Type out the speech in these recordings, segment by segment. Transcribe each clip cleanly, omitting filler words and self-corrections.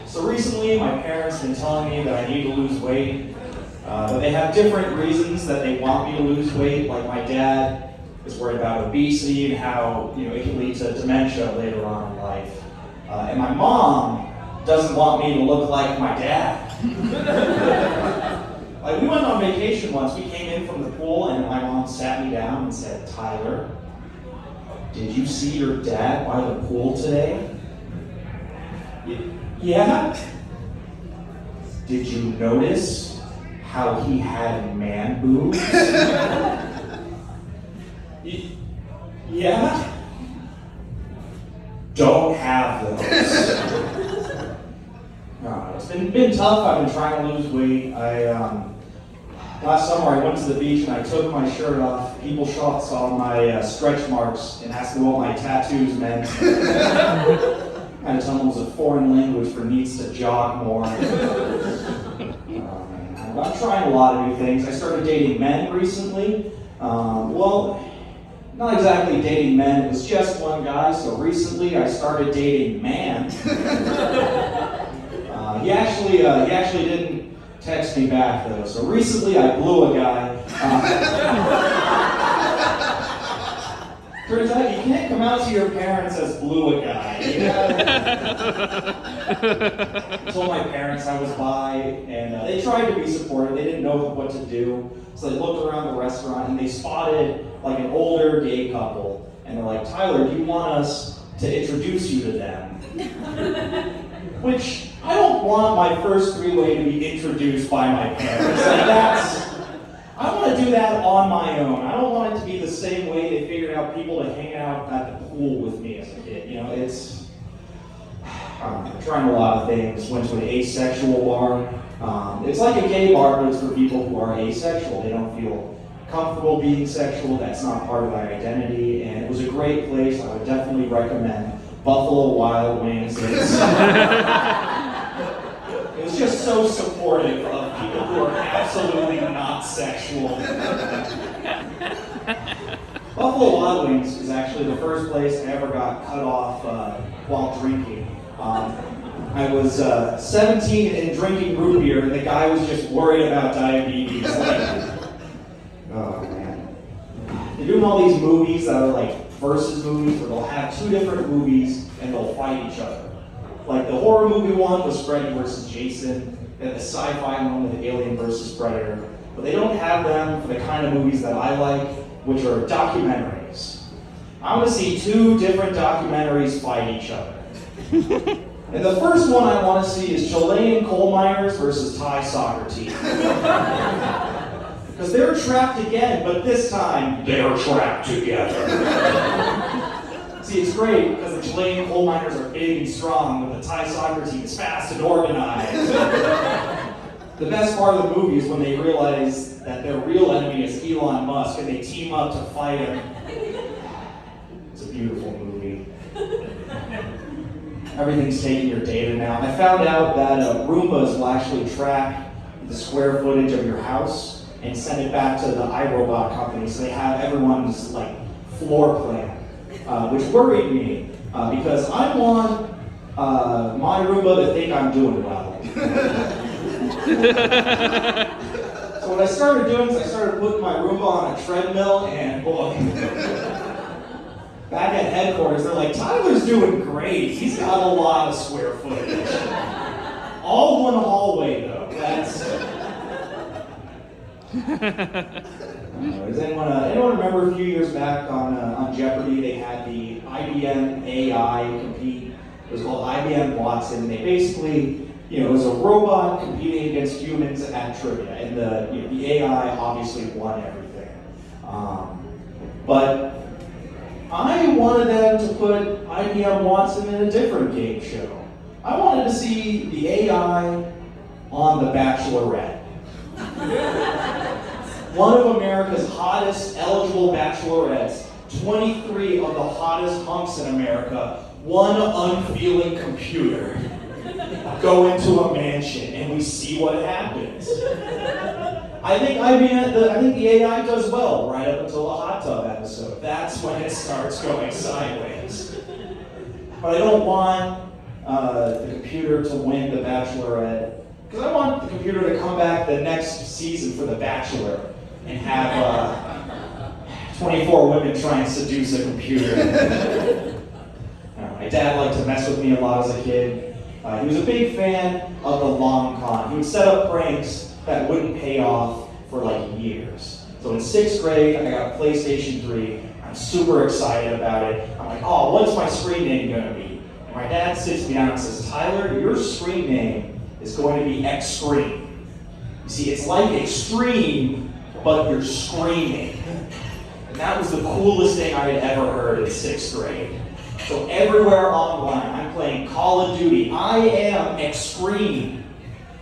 So recently, my parents have been telling me that I need to lose weight, but they have different reasons that they want me to lose weight. Like my dad is worried about obesity and how it can lead to dementia later on in life, and my mom doesn't want me to look like my dad. Like we went on vacation once. We came in from the pool, and my mom sat me down and said, "Tyler, did you see your dad by the pool today?" Yeah? Did you notice how he had man boobs? Yeah? Don't have those. It's been tough. I've been trying to lose weight. Last summer I went to the beach and I took my shirt off. People saw my stretch marks and asked me what my tattoos meant. Kind of told them it was a foreign language for needs to jog more. I'm trying a lot of new things. I started dating men recently. Well, not exactly dating men. It was just one guy. So recently I started dating man. He actually didn't text me back though. So recently I blew a guy. Turns out you can't come out to your parents as blew a guy. I told my parents I was bi, and they tried to be supportive. They didn't know what to do. So they looked around the restaurant and they spotted like an older gay couple. And they're like, "Tyler, do you want us to introduce you to them?" Which, I don't want my first three-way to be introduced by my parents. I want to do that on my own. I don't want it to be the same way they figured out people to hang out at the pool with me as a kid. I'm trying a lot of things. Went to an asexual bar. It's like a gay bar, but it's for people who are asexual. They don't feel comfortable being sexual. That's not part of their identity. And it was a great place. I would definitely recommend Buffalo Wild Wings. It was just so supportive of people who are absolutely not sexual. Buffalo Wild Wings is actually the first place I ever got cut off while drinking. I was 17 and drinking root beer, and the guy was just worried about diabetes. Oh man. They're doing all these movies that are like versus movies where they'll have two different movies and they'll fight each other. Like the horror movie one was Freddy vs. Jason, and the sci-fi one with Alien vs. Predator. But they don't have them for the kind of movies that I like, which are documentaries. I want to see two different documentaries fight each other. And the first one I want to see is Chilean coal miners versus Thai soccer team. Because they're trapped again, but this time they're trapped together. See, it's great because the Chilean coal miners are big and strong, but the Thai soccer team is fast and organized. The best part of the movie is when they realize that their real enemy is Elon Musk and they team up to fight him. It's a beautiful movie. Everything's taking your data now. I found out that Roombas will actually track the square footage of your house and send it back to the iRobot company, so they have everyone's floor plan. Which worried me because I want my Roomba to think I'm doing well. So what I started doing is I started putting my Roomba on a treadmill, and boy, back at headquarters, they're like, "Tyler's doing great. He's got a lot of square footage." All one hallway though. That's. Does anyone remember a few years back on Jeopardy, they had the IBM AI compete. It was called IBM Watson, and they basically, it was a robot competing against humans at trivia, and the AI obviously won everything. But I wanted them to put IBM Watson in a different game show. I wanted to see the AI on The Bachelorette. One of America's hottest eligible bachelorettes, 23 of the hottest hunks in America, one unfeeling computer, go into a mansion and we see what happens. I think the AI does well right up until the hot tub episode. That's when it starts going sideways. But I don't want the computer to win The Bachelorette. Because I want the computer to come back the next season for The Bachelor and have 24 women try and seduce a computer. My dad liked to mess with me a lot as a kid. He was a big fan of the long con. He would set up pranks that wouldn't pay off for like years. So in 6th grade, I got a PlayStation 3. I'm super excited about it. I'm like, oh, what's my screen name gonna be? And my dad sits me down and says, Tyler, your screen name is going to be Extreme. You see, it's like extreme, but you're screaming. And that was the coolest thing I had ever heard in 6th grade. So everywhere online, I'm playing Call of Duty. I am Extreme.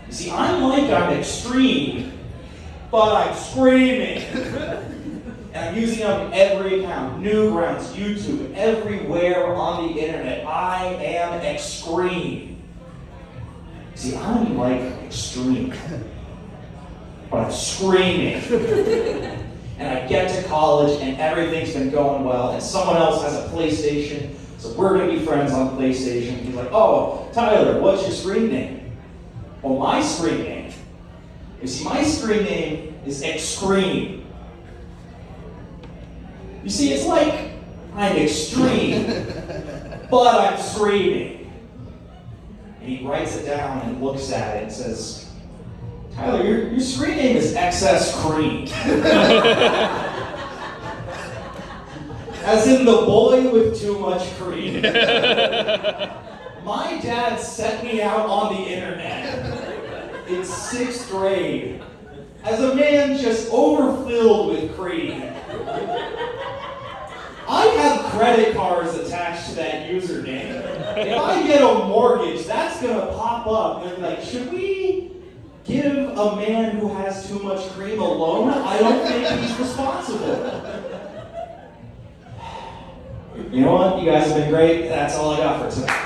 You see, I'm extreme, but I'm screaming. And I'm using them in every account, Newgrounds, YouTube, everywhere on the internet. I am Extreme. See, I'm extreme, but I'm screaming. And I get to college and everything's been going well, and someone else has a PlayStation, so we're gonna be friends on PlayStation. He's like, oh, Tyler, what's your screen name? Well, my screen name. You see, my screen name is Extreme. You see, it's like I'm extreme, but I'm screaming. And he writes it down and looks at it and says, Tyler, your screen name is Excess Cream. As in the boy with too much cream. My dad set me out on the internet in 6th grade as a man just overfilled with cream. I have credit cards attached to that username. If I get a mortgage, that's gonna pop up. They're like, should we give a man who has too much cream a loan? I don't think he's responsible. You know what? You guys have been great. That's all I got for tonight.